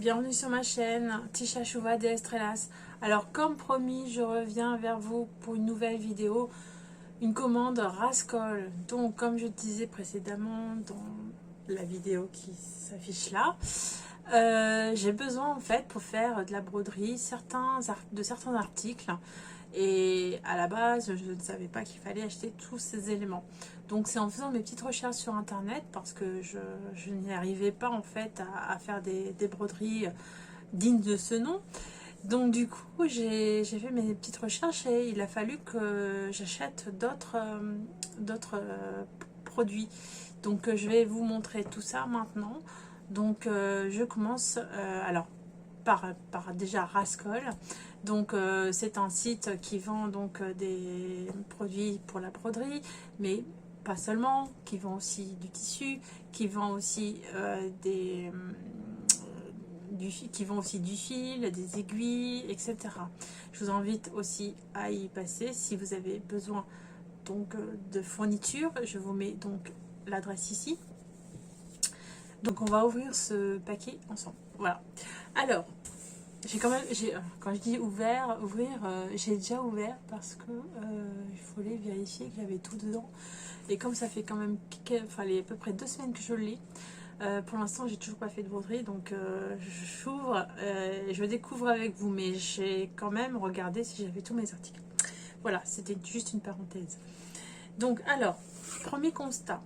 bienvenue sur ma chaîne Tisha Chouva de Estrellas. Alors comme promis, je reviens vers vous pour une nouvelle vidéo, une commande Rascol. Donc comme je disais précédemment dans la vidéo qui s'affiche là, j'ai besoin en fait pour faire de la broderie de certains articles. Et à la base, je ne savais pas qu'il fallait acheter tous ces éléments. Donc c'est en faisant mes petites recherches sur internet, parce que je n'y arrivais pas en fait à faire des broderies dignes de ce nom. Donc du coup, j'ai fait mes petites recherches et il a fallu que j'achète d'autres produits. Donc je vais vous montrer tout ça maintenant. Donc je commence alors par déjà Rascol. Donc c'est un site qui vend donc des produits pour la broderie, mais pas seulement, qui vend aussi du tissu, qui vend aussi du fil, des aiguilles, etc. Je vous invite aussi à y passer si vous avez besoin donc de fournitures. Je vous mets donc l'adresse ici. Donc on va ouvrir ce paquet ensemble. Voilà. Alors, quand je dis ouvrir, j'ai déjà ouvert parce que il fallait vérifier qu'il y avait tout dedans. Et comme ça fait quand même à peu près 2 semaines que je l'ai, pour l'instant j'ai toujours pas fait de broderie, donc j'ouvre, je découvre avec vous, mais j'ai quand même regardé si j'avais tous mes articles. Voilà, c'était juste une parenthèse. Donc alors, premier constat.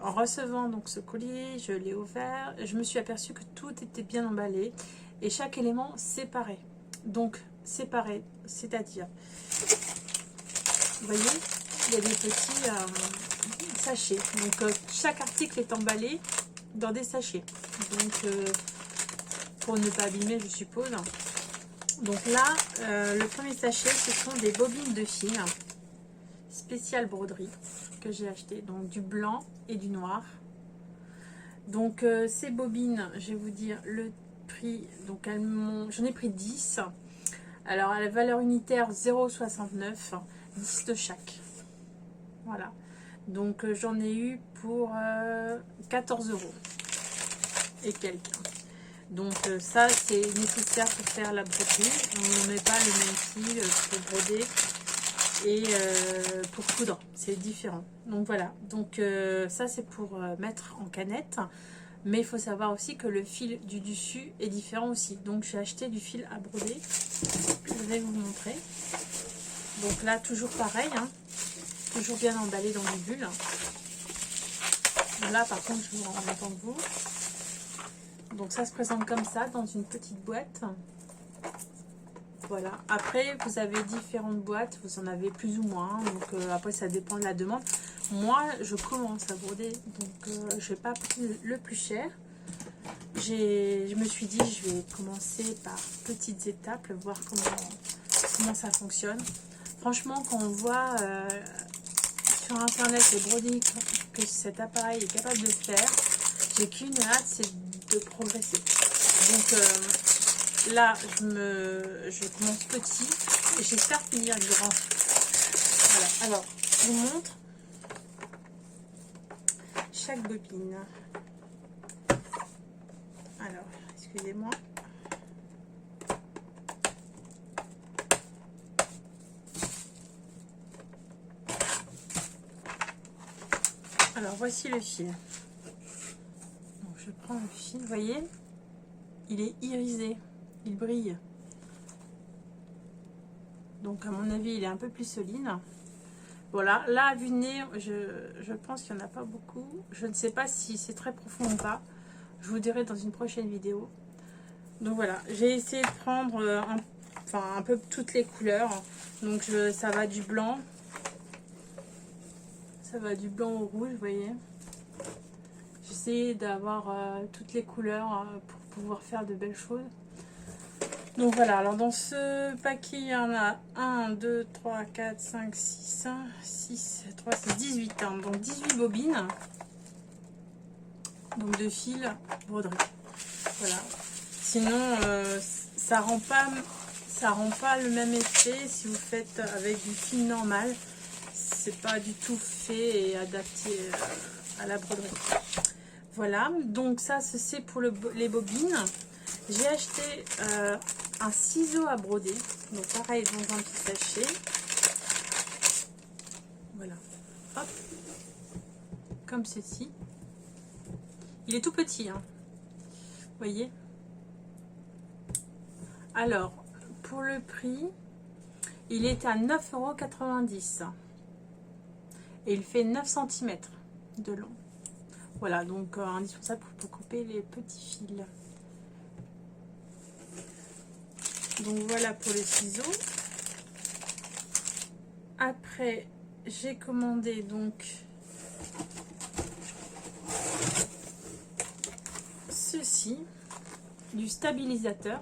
En recevant donc ce colis, je l'ai ouvert, je me suis aperçue que tout était bien emballé et chaque élément séparé. Donc séparé, c'est-à-dire, vous voyez, il y a des petits sachets. Donc chaque article est emballé dans des sachets. Donc pour ne pas abîmer, je suppose. Donc là, le premier sachet, ce sont des bobines de fil spécial broderie que j'ai acheté, donc du blanc et du noir. Donc ces bobines, je vais vous dire le prix. Donc j'en ai pris 10. Alors à la valeur unitaire 0,69, 10 de chaque. Voilà. Donc j'en ai eu pour 14 € et quelques. Donc ça c'est nécessaire pour faire la broderie. On ne met pas le même fil pour broder et pour coudre, c'est différent. Donc voilà, donc ça c'est pour mettre en canette, mais il faut savoir aussi que le fil du dessus est différent aussi. Donc j'ai acheté du fil à broder, je vais vous montrer. Donc là toujours pareil, hein, toujours bien emballé dans du bulle. Là par contre je vous rends en même temps que vous. Donc ça se présente comme ça dans une petite boîte. Voilà, après vous avez différentes boîtes, vous en avez plus ou moins, donc après ça dépend de la demande. Moi je commence à broder, donc je n'ai pas pris le plus cher. Je me suis dit je vais commencer par petites étapes, voir comment ça fonctionne. Franchement quand on voit sur internet les broderies que cet appareil est capable de faire, j'ai qu'une hâte, c'est de progresser. Donc là, je commence petit et j'espère finir grand. Voilà, alors, je vous montre chaque bobine. Alors, excusez-moi. Alors, voici le fil. Donc, je prends le fil, vous voyez, il est irisé. Il brille. Donc à mon avis il est un peu plus solide. Voilà, là à vue de nez, je pense qu'il n'y en a pas beaucoup. Je ne sais pas si c'est très profond ou pas. Je vous dirai dans une prochaine vidéo. Donc voilà, j'ai essayé de prendre un peu toutes les couleurs. Donc ça va du blanc. Ça va du blanc au rouge, vous voyez. J'essaie d'avoir toutes les couleurs pour pouvoir faire de belles choses. Donc voilà, alors dans ce paquet, il y en a 1, 2, 3, 4, 5, 6, 6, 3, 6, 18. Hein, donc 18 bobines. Donc de fil broderie. Voilà. Sinon, ça rend pas le même effet si vous faites avec du fil normal. C'est pas du tout fait et adapté à la broderie. Voilà, donc ça c'est pour les bobines. J'ai acheté un ciseau à broder, donc pareil dans un petit sachet. Voilà, hop, comme ceci. Il est tout petit, hein. Vous voyez. Alors, pour le prix, il est à 9,90 € et il fait 9 cm de long. Voilà, donc indispensable pour couper les petits fils. Donc voilà pour les ciseaux. Après, j'ai commandé donc ceci, du stabilisateur.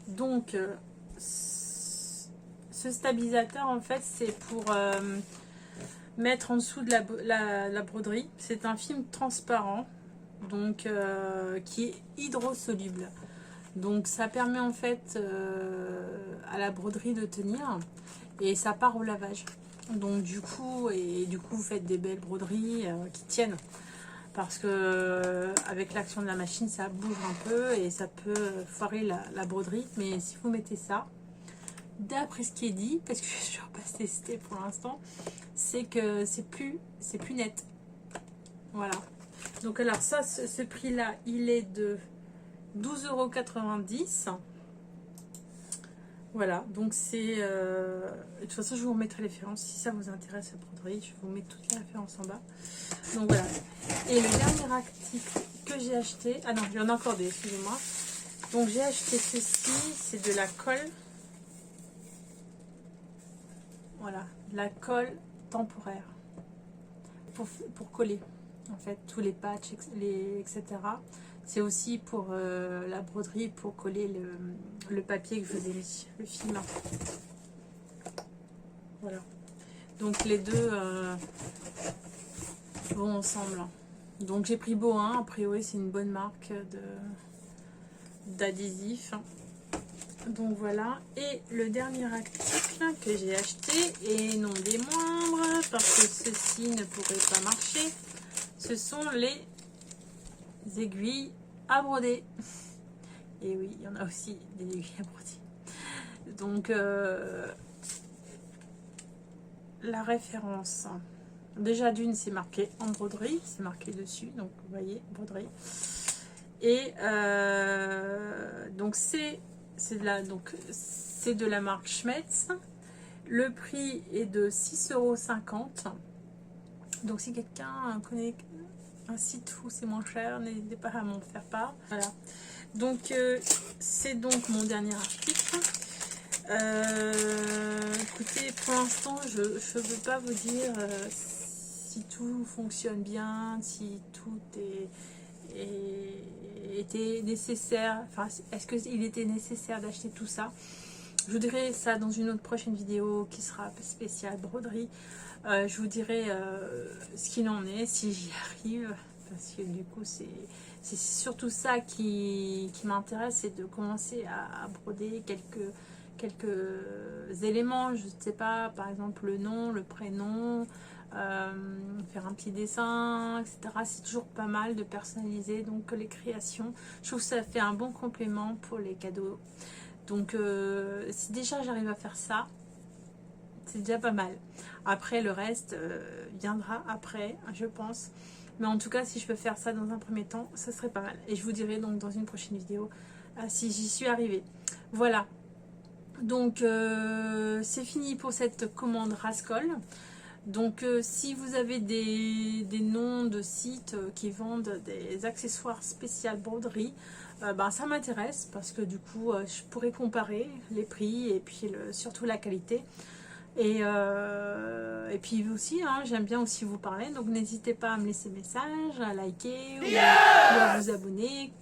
Donc ce stabilisateur en fait c'est pour mettre en dessous de la broderie. C'est un film transparent, donc qui est hydrosoluble. Donc ça permet en fait à la broderie de tenir et ça part au lavage. Donc du coup vous faites des belles broderies qui tiennent. Parce que avec l'action de la machine ça bouge un peu et ça peut foirer la broderie. Mais si vous mettez ça, d'après ce qui est dit, parce que je ne suis pas testé pour l'instant, c'est que c'est plus net. Voilà. Donc alors ça, ce prix là il est de 12,90 €. Voilà, donc c'est de toute façon je vous remettrai les références si ça vous intéresse la broderie, je vous mets toutes les références en bas. Donc voilà, et le dernier article que j'ai acheté, ah non il y en a encore des, excusez-moi. Donc j'ai acheté ceci, c'est de la colle. Voilà, la colle temporaire pour coller en fait tous les patchs, etc. C'est aussi pour la broderie, pour coller le papier que je vous ai mis, le film. Voilà. Donc les deux vont ensemble. Donc j'ai pris Bohin, a priori c'est une bonne marque d'adhésif. Donc voilà. Et le dernier article que j'ai acheté, et non des moindres, parce que ceci ne pourrait pas marcher, ce sont les aiguilles à broder. Et oui, il y en a aussi des aiguilles à broder. Donc la référence, déjà d'une c'est marqué en broderie, c'est marqué dessus, donc vous voyez broderie. Et donc c'est de la marque Schmetz. Le prix est de 6,50 €. Donc si quelqu'un connaît un site où c'est moins cher, n'hésitez pas à m'en faire part. Voilà. Donc c'est donc mon dernier article. Écoutez, pour l'instant je ne veux pas vous dire si tout fonctionne bien, si tout était nécessaire, enfin est-ce qu'il était nécessaire d'acheter tout ça. Je vous dirai ça dans une autre prochaine vidéo qui sera spéciale broderie. Je vous dirai ce qu'il en est, si j'y arrive, parce que du coup c'est surtout ça qui m'intéresse, c'est de commencer à broder quelques éléments, je ne sais pas, par exemple le nom, le prénom, faire un petit dessin, etc. C'est toujours pas mal de personnaliser, donc les créations, je trouve que ça fait un bon complément pour les cadeaux. Donc si déjà j'arrive à faire ça, c'est déjà pas mal. Après le reste viendra après, je pense. Mais en tout cas si je peux faire ça dans un premier temps, ça serait pas mal. Et je vous dirai donc dans une prochaine vidéo si j'y suis arrivée. Voilà. Donc c'est fini pour cette commande Rascol. Donc si vous avez des noms de sites qui vendent des accessoires spéciaux broderie, ben, ça m'intéresse parce que du coup je pourrais comparer les prix et puis surtout la qualité. Et puis aussi, hein, j'aime bien aussi vous parler, donc n'hésitez pas à me laisser message, à liker ou à vous abonner.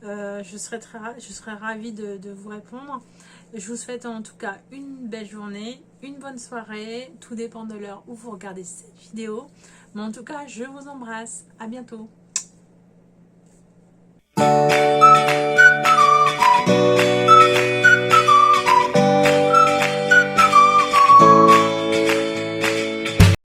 Je serais ravie de vous répondre. Je vous souhaite en tout cas une belle journée, une bonne soirée, tout dépend de l'heure où vous regardez cette vidéo. Mais en tout cas, je vous embrasse, à bientôt.